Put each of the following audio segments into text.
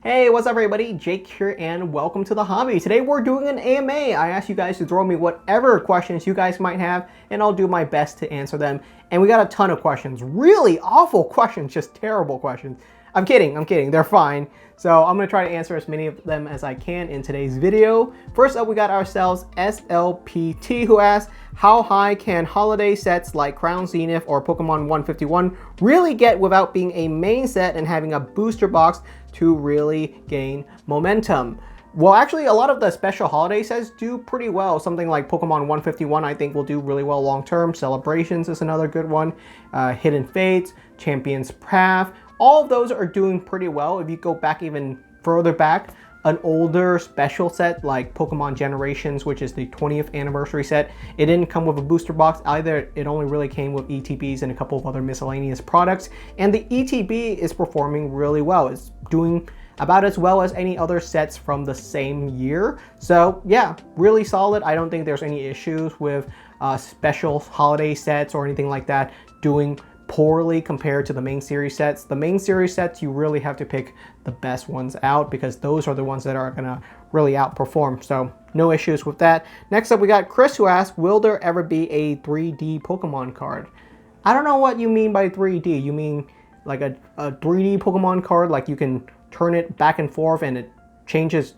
Hey, what's up everybody? Jake here and welcome to the hobby. Today we're doing an AMA. I asked you guys to throw me whatever questions you guys might have and I'll do my best to answer them. And we got a ton of questions, really awful questions, just terrible questions. I'm kidding, they're fine. So I'm gonna try to answer as many of them as I can in today's video. First up, we got ourselves SLPT who asks, how high can holiday sets like Crown Zenith or Pokemon 151 really get without being a main set and having a booster box to really gain momentum? Well, actually, a lot of the special holiday sets do pretty well. Something like Pokemon 151, I think, will do really well long term. Celebrations is another good one. Hidden Fates, Champion's Path, all of those are doing pretty well. If you go back even further back, an older special set like Pokemon Generations, which is the 20th anniversary set, it didn't come with a booster box either. It only really came with ETBs and a couple of other miscellaneous products. And the ETB is performing really well. It's doing about as well as any other sets from the same year. So yeah, really solid. I don't think there's any issues with special holiday sets or anything like that doing poorly compared to the main series sets. The main series sets, you really have to pick the best ones out because those are the ones that are gonna really outperform. So no issues with that. Next up, we got Chris who asks, will there ever be a 3D Pokemon card? I don't know what you mean by 3D. You mean like a 3D Pokemon card, like you can turn it back and forth and it changes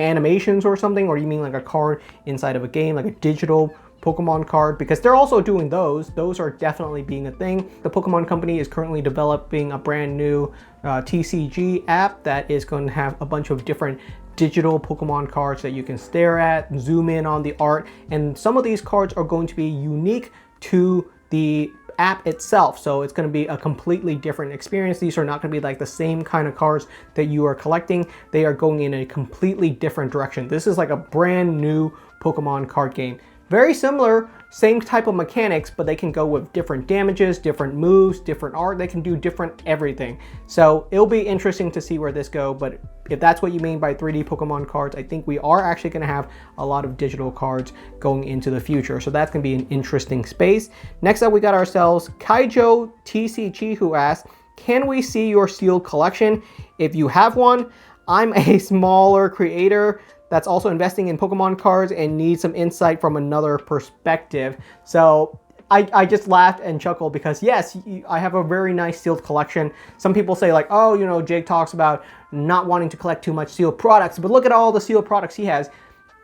animations or something? Or you mean like a card inside of a game, like a digital Pokemon card? Because they're also doing those. Those are definitely being a thing. The Pokemon Company is currently developing a brand new TCG app that is going to have a bunch of different digital Pokemon cards that you can stare at, zoom in on the art, and some of these cards are going to be unique to the app itself. So it's going to be a completely different experience. These are not going to be like the same kind of cards that you are collecting. They are going in a completely different direction. This is like a brand new Pokemon card game. Very similar, same type of mechanics, but they can go with different damages, different moves, different art. They can do different everything. So it'll be interesting to see where this goes. But if that's what you mean by 3D Pokemon cards, I think we are actually going to have a lot of digital cards going into the future. So that's going to be an interesting space. Next up, we got ourselves Kaijo TCG who asks, can we see your sealed collection? If you have one, I'm a smaller creator that's also investing in Pokemon cards and needs some insight from another perspective. So I just laughed and chuckled because yes, I have a very nice sealed collection. Some people say like, oh, you know, Jake talks about not wanting to collect too much sealed products, but look at all the sealed products he has.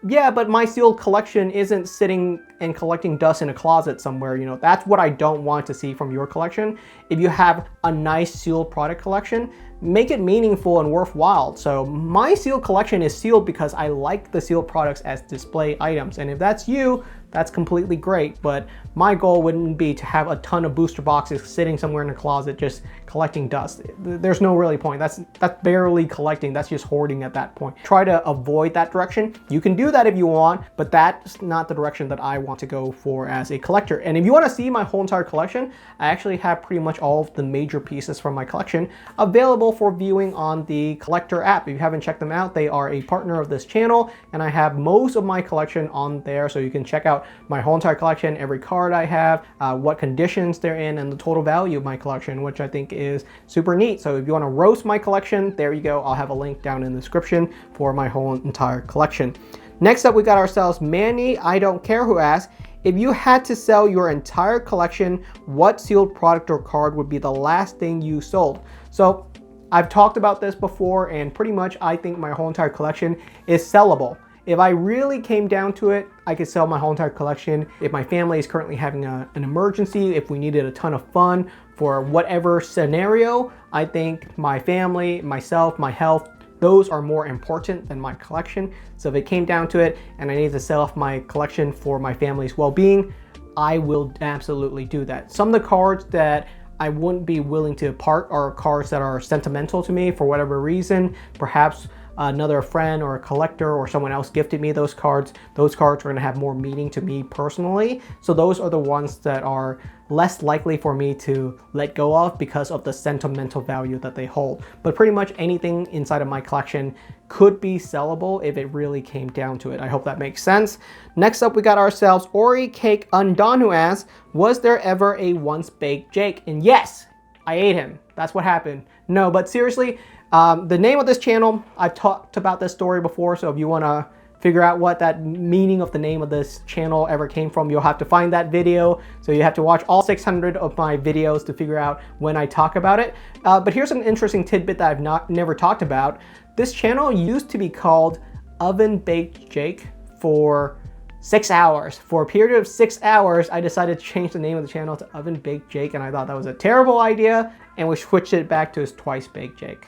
Yeah, but my sealed collection isn't sitting and collecting dust in a closet somewhere. You know, that's what I don't want to see from your collection. If you have a nice sealed product collection, make it meaningful and worthwhile. So my sealed collection is sealed because I like the sealed products as display items. And if that's you, that's completely great. But my goal wouldn't be to have a ton of booster boxes sitting somewhere in a closet just collecting dust. There's no really point. That's barely collecting. That's just hoarding at that point. Try to avoid that direction. You can do that if you want, but that's not the direction that I want to go for as a collector. And if you want to see my whole entire collection, I actually have pretty much all of the major pieces from my collection available for viewing on the collector app. If you haven't checked them out, they are a partner of this channel, and I have most of my collection on there, so you can check out my whole entire collection, every card I have, what conditions they're in, and the total value of my collection, which I think is super neat. So if you want to roast my collection, there you go. I'll have a link down in the description for my whole entire collection. Next up, we got ourselves Manny I Don't Care who asks, if you had to sell your entire collection, what sealed product or card would be the last thing you sold? So I've talked about this before, and pretty much I think my whole entire collection is sellable. If I really came down to it, I could sell my whole entire collection. If my family is currently having an emergency, if we needed a ton of fun for whatever scenario, I think my family, myself, my health, those are more important than my collection. So if it came down to it and I need to sell off my collection for my family's well-being, I will absolutely do that. Some of the cards that I wouldn't be willing to part are cards that are sentimental to me for whatever reason. Perhaps another friend or a collector or someone else gifted me those cards. Those cards are going to have more meaning to me personally. So those are the ones that are less likely for me to let go of because of the sentimental value that they hold. But pretty much anything inside of my collection could be sellable if it really came down to it. I hope that makes sense. Next up, we got ourselves Ori Cake Undone who asks, was there ever a once baked Jake? And yes, I ate him. That's what happened. No, but seriously, The name of this channel, I've talked about this story before, so if you want to figure out what that meaning of the name of this channel ever came from, you'll have to find that video. So you have to watch all 600 of my videos to figure out when I talk about it. But here's an interesting tidbit that I've never talked about. This channel used to be called Oven Baked Jake for 6 hours. For a period of 6 hours, I decided to change the name of the channel to Oven Baked Jake, and I thought that was a terrible idea, and we switched it back to Twice Baked Jake.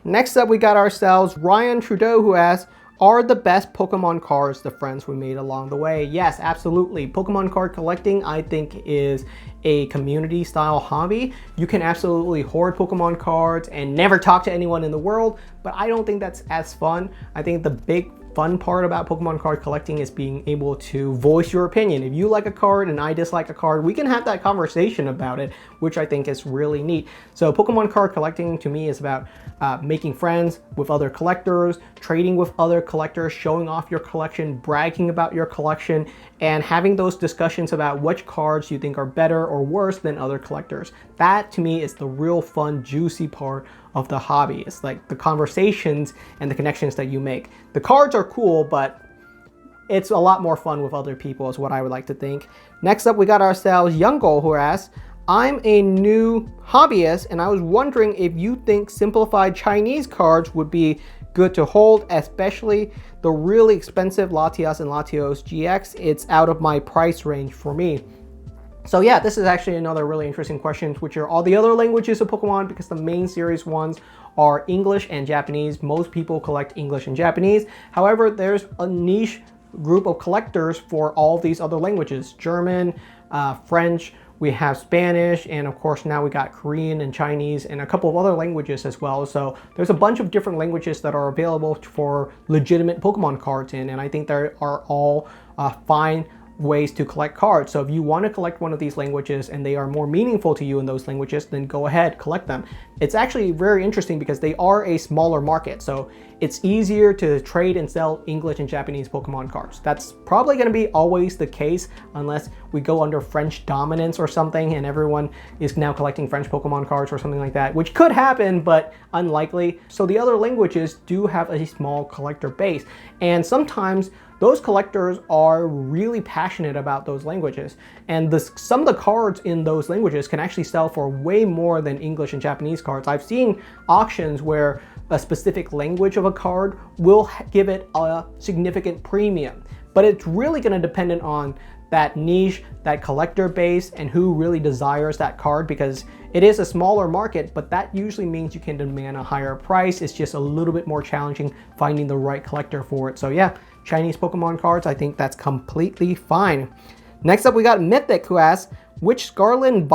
Next up, we got ourselves Ryan Trudeau, who asks, are the best Pokemon cards the friends we made along the way? Yes, absolutely. Pokemon card collecting, I think, is a community style hobby. You can absolutely hoard Pokemon cards and never talk to anyone in the world, but I don't think that's as fun. I think the big fun part about Pokemon card collecting is being able to voice your opinion. If you like a card and I dislike a card, we can have that conversation about it, which I think is really neat. So Pokemon card collecting to me is about making friends with other collectors, trading with other collectors, showing off your collection, bragging about your collection, and having those discussions about which cards you think are better or worse than other collectors. That to me is the real fun, juicy part of the hobby. It's like the conversations and the connections that you make. The cards are cool, but it's a lot more fun with other people is what I would like to think. Next up, we got ourselves Young Goal, who asks, I'm a new hobbyist and I was wondering if you think simplified Chinese cards would be good to hold, especially the really expensive Latias and Latios GX. It's out of my price range for me. So yeah, this is actually another really interesting question, which are all the other languages of Pokemon, because the main series ones are English and Japanese. Most people collect English and Japanese. However, there's a niche group of collectors for all of these other languages, German, French, we have Spanish, and of course now we got Korean and Chinese and a couple of other languages as well. So there's a bunch of different languages that are available for legitimate Pokemon cards in, and I think there are all fine ways to collect cards. So if you want to collect one of these languages and they are more meaningful to you in those languages, then go ahead, collect them. It's actually very interesting because they are a smaller market. So it's easier to trade and sell English and Japanese Pokemon cards. That's probably going to be always the case unless we go under French dominance or something and everyone is now collecting French Pokemon cards or something like that, which could happen, but unlikely. So the other languages do have a small collector base, and sometimes those collectors are really passionate about those languages, and some of the cards in those languages can actually sell for way more than English and Japanese cards. I've seen auctions where a specific language of a card will give it a significant premium, but it's really going to depend on that niche, that collector base, and who really desires that card, because it is a smaller market, but that usually means you can demand a higher price. It's just a little bit more challenging finding the right collector for it. So yeah, Chinese Pokemon cards, I think that's completely fine. Next up, we got Mythic, who asks, which Scarlet and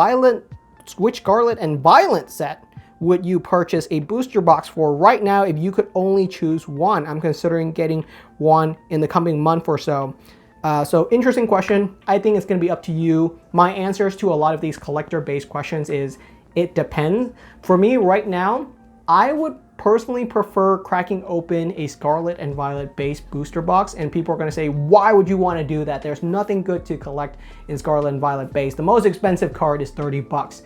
Violet set would you purchase a booster box for right now if you could only choose one? I'm considering getting one in the coming month or so. So interesting question. I think it's going to be up to you. My answers to a lot of these collector-based questions is it depends. For me right now, I would personally prefer cracking open a Scarlet and Violet based booster box, and people are going to say, why would you want to do that? There's nothing good to collect in Scarlet and Violet base. The most expensive card is 30 bucks.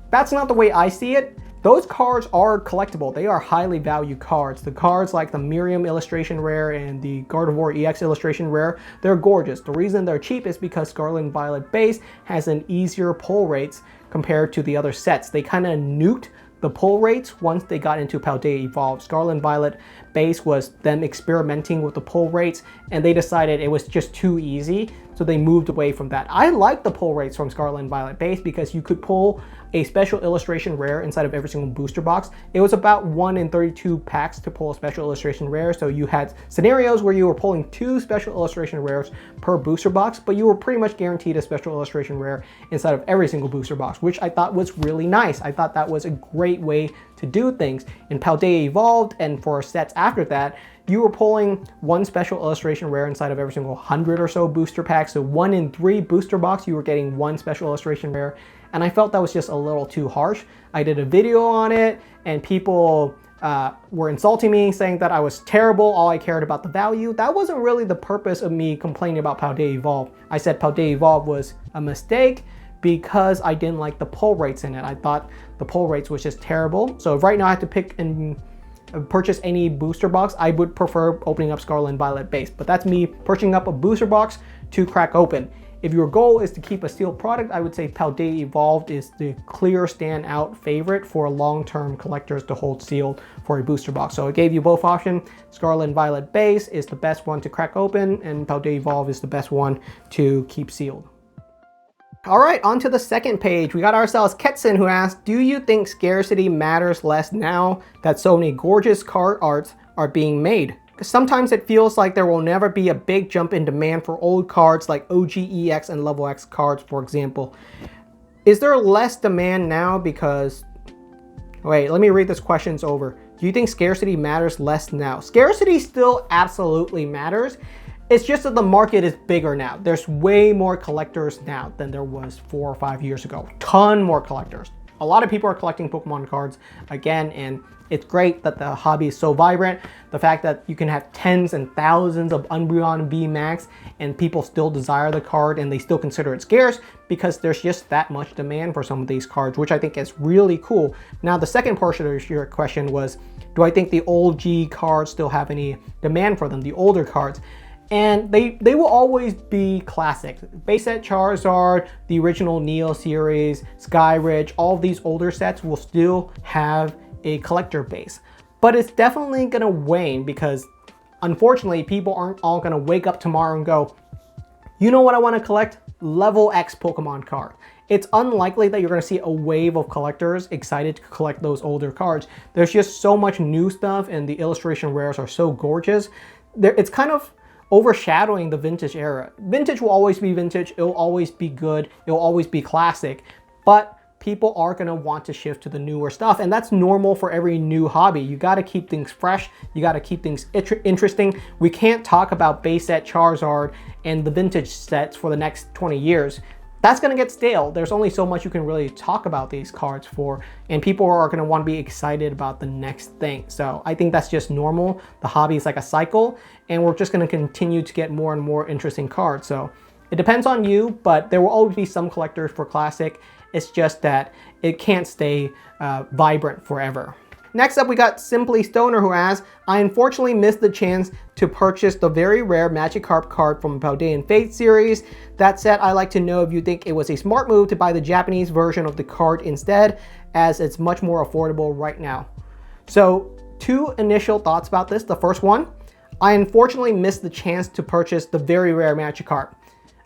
That's not the way I see it. Those cards are collectible. They are highly valued cards. The cards like the Miriam illustration rare and the Gardevoir EX illustration rare, they're gorgeous. The reason they're cheap is because Scarlet and Violet base has an easier pull rates compared to the other sets. They kind of nuked the pull rates once they got into Paldea Evolved. Scarlet and Violet base was them experimenting with the pull rates, and they decided it was just too easy, so they moved away from that. I like the pull rates from Scarlet and Violet base because you could pull a special illustration rare inside of every single booster box. It was about 1 in 32 packs to pull a special illustration rare, so you had scenarios where you were pulling 2 special illustration rares per booster box, but you were pretty much guaranteed a special illustration rare inside of every single booster box, which I thought was really nice. I thought that was a great way to do things. In Paldea Evolved and for sets after that, you were pulling 1 special illustration rare inside of every single 100 or so booster packs. So 1 in 3 booster box, you were getting 1 special illustration rare. And I felt that was just a little too harsh. I did a video on it and people were insulting me, saying that I was terrible, all I cared about the value. That wasn't really the purpose of me complaining about Paldea Evolved. I said Paldea Evolved was a mistake because I didn't like the pull rates in it. I thought the pull rates was just terrible. So if right now I had to pick and purchase any booster box, I would prefer opening up Scarlet and Violet base. But that's me purchasing up a booster box to crack open. If your goal is to keep a sealed product, I would say Paldea Evolved is the clear standout favorite for long-term collectors to hold sealed for a booster box. So I gave you both options. Scarlet and Violet base is the best one to crack open, and Paldea Evolved is the best one to keep sealed. All right, on to the second page. We got ourselves Ketson, who asked, do you think scarcity matters less now that so many gorgeous card arts are being made? Because sometimes it feels like there will never be a big jump in demand for old cards like OG EX and Level X cards, for example. Is there less demand now because... Wait, let me read this questions over. Do you think scarcity matters less now? Scarcity still absolutely matters. It's just that the market is bigger now. There's way more collectors now than there was 4 or 5 years ago. Ton more collectors. A lot of people are collecting Pokemon cards again, and it's great that the hobby is so vibrant. The fact that you can have tens and thousands of Umbreon VMAX and people still desire the card and they still consider it scarce because there's just that much demand for some of these cards, which I think is really cool. Now, the second portion of your question was, do I think the old G cards still have any demand for them, the older cards? And they will always be classic. Base set Charizard, the original Neo series, Skyridge, all of these older sets will still have a collector base. But it's definitely gonna wane because unfortunately people aren't all gonna wake up tomorrow and go, you know what I wanna collect? Level X Pokemon card. It's unlikely that you're gonna see a wave of collectors excited to collect those older cards. There's just so much new stuff and the illustration rares are so gorgeous. It's kind of overshadowing the vintage era. Vintage will always be vintage, it'll always be good, it'll always be classic, but people are going to want to shift to the newer stuff, and that's normal for every new hobby. You got to keep things fresh, you got to keep things interesting. We can't talk about base set Charizard and the vintage sets for the next 20 years. That's going to get stale. There's only so much you can really talk about these cards for, and people are going to want to be excited about the next thing. So I think that's just normal. The hobby is like a cycle, and we're just going to continue to get more and more interesting cards. So it depends on you, but there will always be some collectors for classic. It's just that it can't stay vibrant forever. Next up, we got Simply Stoner, who asks, I unfortunately missed the chance to purchase the very rare Magikarp card from Paldean Fate series. That said, I'd like to know if you think it was a smart move to buy the Japanese version of the card instead, as it's much more affordable right now. So, two initial thoughts about this. The first one, I unfortunately missed the chance to purchase the very rare Magikarp.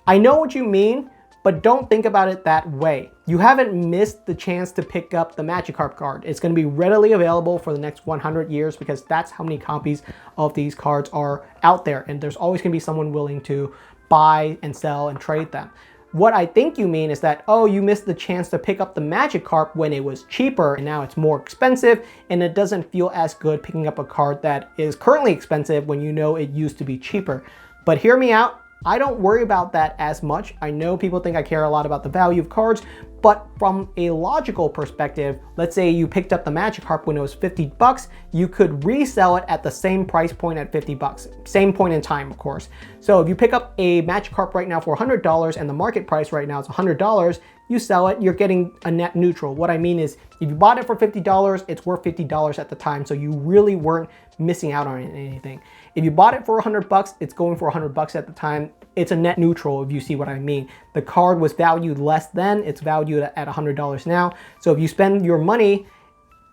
I know what you mean, but don't think about it that way. You haven't missed the chance to pick up the Magikarp card. It's going to be readily available for the next 100 years because that's how many copies of these cards are out there, and there's always going to be someone willing to buy and sell and trade them. What I think you mean is that, oh, you missed the chance to pick up the Magikarp when it was cheaper and now it's more expensive, and it doesn't feel as good picking up a card that is currently expensive when you know it used to be cheaper. But hear me out. I don't worry about that as much. I know people think I care a lot about the value of cards, but from a logical perspective, let's say you picked up the Magikarp when it was 50 bucks, you could resell it at the same price point at 50 bucks. Same point in time, of course. So if you pick up a Magikarp right now for $100 and the market price right now is $100, you sell it, you're getting a net neutral. What I mean is, if you bought it for $50, it's worth $50 at the time, so you really weren't missing out on anything. If you bought it for 100 bucks, it's going for 100 bucks at the time. It's a net neutral, if you see what I mean. The card was valued less then, it's valued at $100 now. So if you spend your money,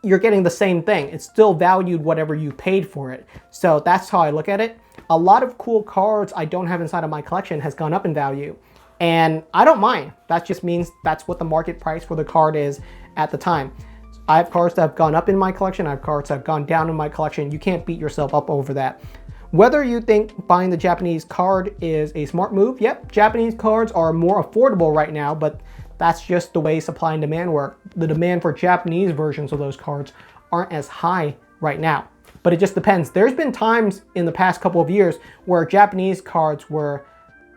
you're getting the same thing. It's still valued whatever you paid for it. So that's how I look at it. A lot of cool cards I don't have inside of my collection has gone up in value, and I don't mind. That just means that's what the market price for the card is at the time. I have cards that have gone up in my collection, I have cards that have gone down in my collection. You can't beat yourself up over that. Whether you think buying the Japanese card is a smart move, yep, Japanese cards are more affordable right now, but that's just the way supply and demand work. The demand for Japanese versions of those cards aren't as high right now, but it just depends. There's been times in the past couple of years where Japanese cards were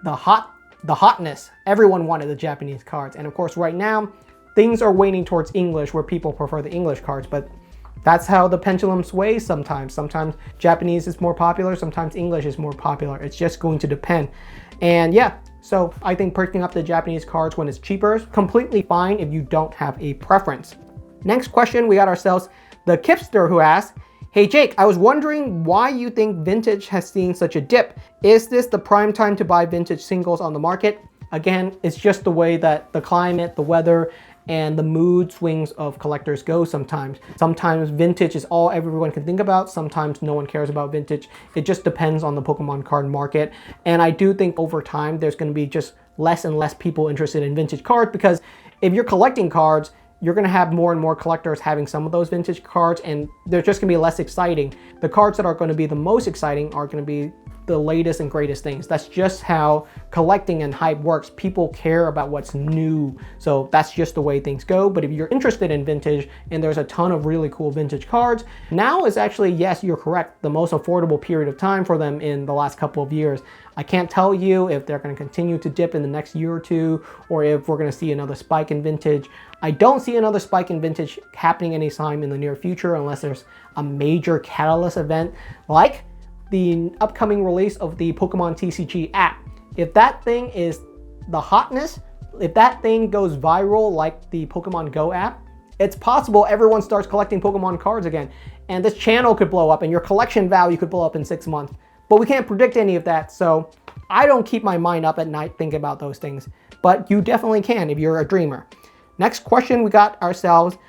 the hotness. Everyone wanted the Japanese cards, and of course right now things are waning towards English, where people prefer the English cards, but that's how the pendulum sways sometimes. Sometimes Japanese is more popular, sometimes English is more popular. It's just going to depend. And yeah, so I think picking up the Japanese cards when it's cheaper is completely fine if you don't have a preference. Next question, we got ourselves the Kipster, who asked, hey Jake, I was wondering why you think vintage has seen such a dip. Is this the prime time to buy vintage singles on the market? Again, it's just the way that the climate, the weather, and the mood swings of collectors go sometimes. Sometimes vintage is all everyone can think about. Sometimes no one cares about vintage. It just depends on the Pokemon card market. And I do think over time, there's gonna be just less and less people interested in vintage cards, because if you're collecting cards, you're gonna have more and more collectors having some of those vintage cards, and they're just gonna be less exciting. The cards that are gonna be the most exciting are gonna be the latest and greatest things. That's just how collecting and hype works. People care about what's new. So that's just the way things go. But if you're interested in vintage, and there's a ton of really cool vintage cards, now is actually, yes, you're correct, the most affordable period of time for them in the last couple of years. I can't tell you if they're going to continue to dip in the next year or two, or if we're going to see another spike in vintage. I don't see another spike in vintage happening anytime in the near future unless there's a major catalyst event like the upcoming release of the Pokemon TCG app. If that thing is the hotness, if that thing goes viral like the Pokemon Go app, it's possible everyone starts collecting Pokemon cards again, and this channel could blow up and your collection value could blow up in 6 months. But we can't predict any of that, so I don't keep my mind up at night thinking about those things. But you definitely can if you're a dreamer. Next question, we got ourselves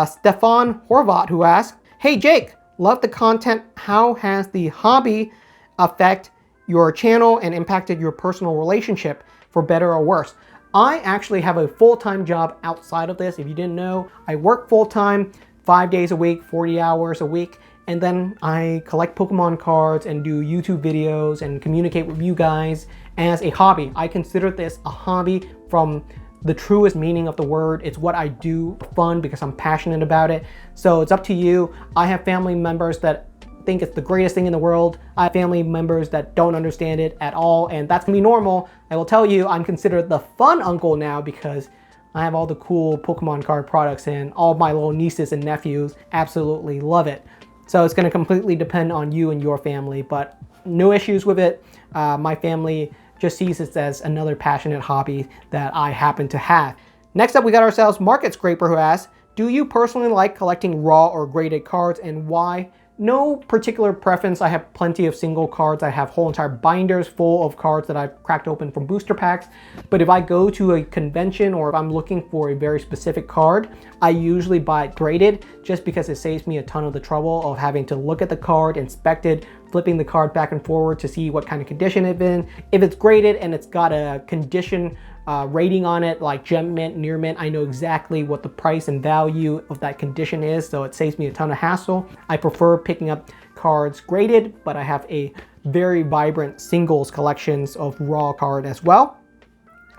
Stefan Horvat, who asked, hey Jake, love the content. How has the hobby affect your channel and impacted your personal relationship, for better or worse? I actually have a full-time job outside of this. If you didn't know, I work full-time, 5 days a week, 40 hours a week. And then I collect Pokemon cards and do YouTube videos and communicate with you guys as a hobby. I consider this a hobby from the truest meaning of the word. It's what I do for fun because I'm passionate about it. So it's up to you. I have family members that think it's the greatest thing in the world. I have family members that don't understand it at all, and that's gonna be normal. I will tell you, I'm considered the fun uncle now because I have all the cool Pokemon card products, and all my little nieces and nephews absolutely love it. So it's gonna completely depend on you and your family, but no issues with it. My family just sees it as another passionate hobby that I happen to have. Next up, we got ourselves Market Scraper, who asks, do you personally like collecting raw or graded cards, and why? No particular preference. I have plenty of single cards. I have whole entire binders full of cards that I've cracked open from booster packs. But if I go to a convention or if I'm looking for a very specific card, I usually buy it graded, just because it saves me a ton of the trouble of having to look at the card, inspect it, flipping the card back and forward to see what kind of condition it's in. If it's graded and it's got a condition rating on it, like gem mint, near mint, I know exactly what the price and value of that condition is, so it saves me a ton of hassle. I prefer picking up cards graded, but I have a very vibrant singles collections of raw card as well.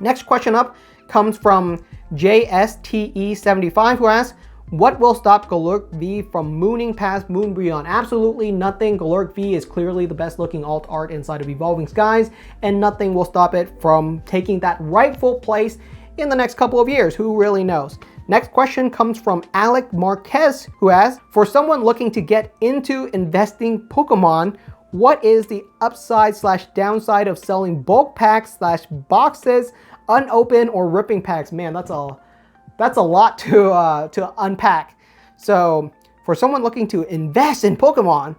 Next question up comes from JSTE75, who asks, what will stop Galurk V from mooning past Moonbreon? Absolutely nothing. Galurk V is clearly the best looking alt art inside of Evolving Skies, and nothing will stop it from taking that rightful place in the next couple of years. Who really knows? Next question comes from Alec Marquez, who asks, for someone looking to get into investing Pokemon, what is the upside / downside of selling bulk packs / boxes, unopened or ripping packs? Man, that's a lot to unpack. So for someone looking to invest in Pokemon,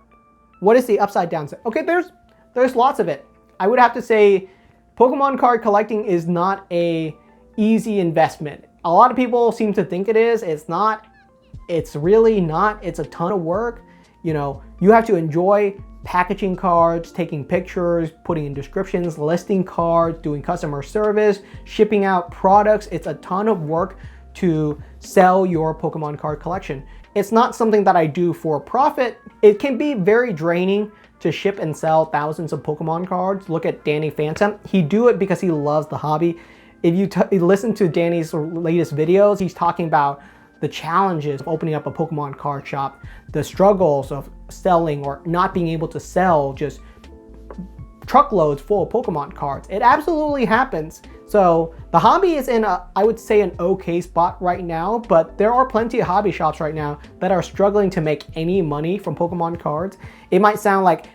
what is the upside downside? Okay, there's lots of it. I would have to say Pokemon card collecting is not a easy investment. A lot of people seem to think it is. It's not. It's really not. It's a ton of work. You know, you have to enjoy packaging cards, taking pictures, putting in descriptions, listing cards, doing customer service, shipping out products. It's a ton of work to sell your Pokemon card collection. It's not something that I do for profit. It can be very draining to ship and sell thousands of Pokemon cards. Look at Danny Phantom. He do it because he loves the hobby. If you listen to Danny's latest videos, he's talking about the challenges of opening up a Pokemon card shop, the struggles of selling or not being able to sell just truckloads full of Pokemon cards. It absolutely happens. So the hobby is in I would say an okay spot right now, but there are plenty of hobby shops right now that are struggling to make any money from Pokemon cards. It might sound like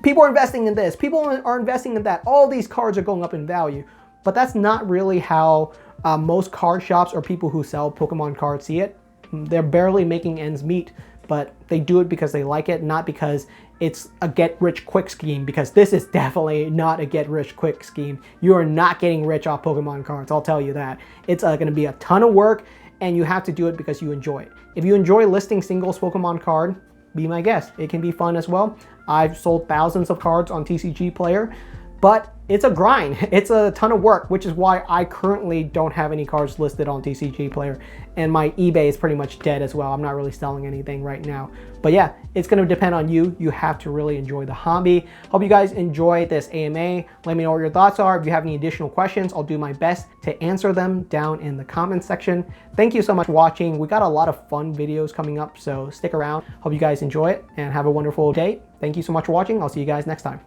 people are investing in this, people are investing in that, all these cards are going up in value, but that's not really how most card shops or people who sell Pokemon cards see it. they're barely making ends meet, but they do it because they like it, not because it's a get-rich-quick scheme, because this is definitely not a get-rich-quick scheme. You are not getting rich off Pokemon cards, I'll tell you that. It's going to be a ton of work, and you have to do it because you enjoy it. If you enjoy listing singles Pokemon card, be my guest. It can be fun as well. I've sold thousands of cards on TCG Player, but it's a grind. It's a ton of work, which is why I currently don't have any cards listed on TCG Player. And my eBay is pretty much dead as well. I'm not really selling anything right now. But yeah, it's gonna depend on you. You have to really enjoy the hobby. Hope you guys enjoy this AMA. Let me know what your thoughts are. If you have any additional questions, I'll do my best to answer them down in the comments section. Thank you so much for watching. We got a lot of fun videos coming up, so stick around. Hope you guys enjoy it and have a wonderful day. Thank you so much for watching. I'll see you guys next time.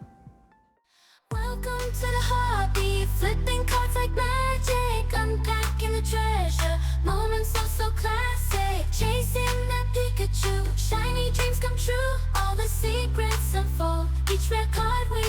Welcome to the hobby, flipping cards like magic, unpacking the treasure, moments so classic, chasing that Pikachu, shiny dreams come true, all the secrets unfold, each rare card we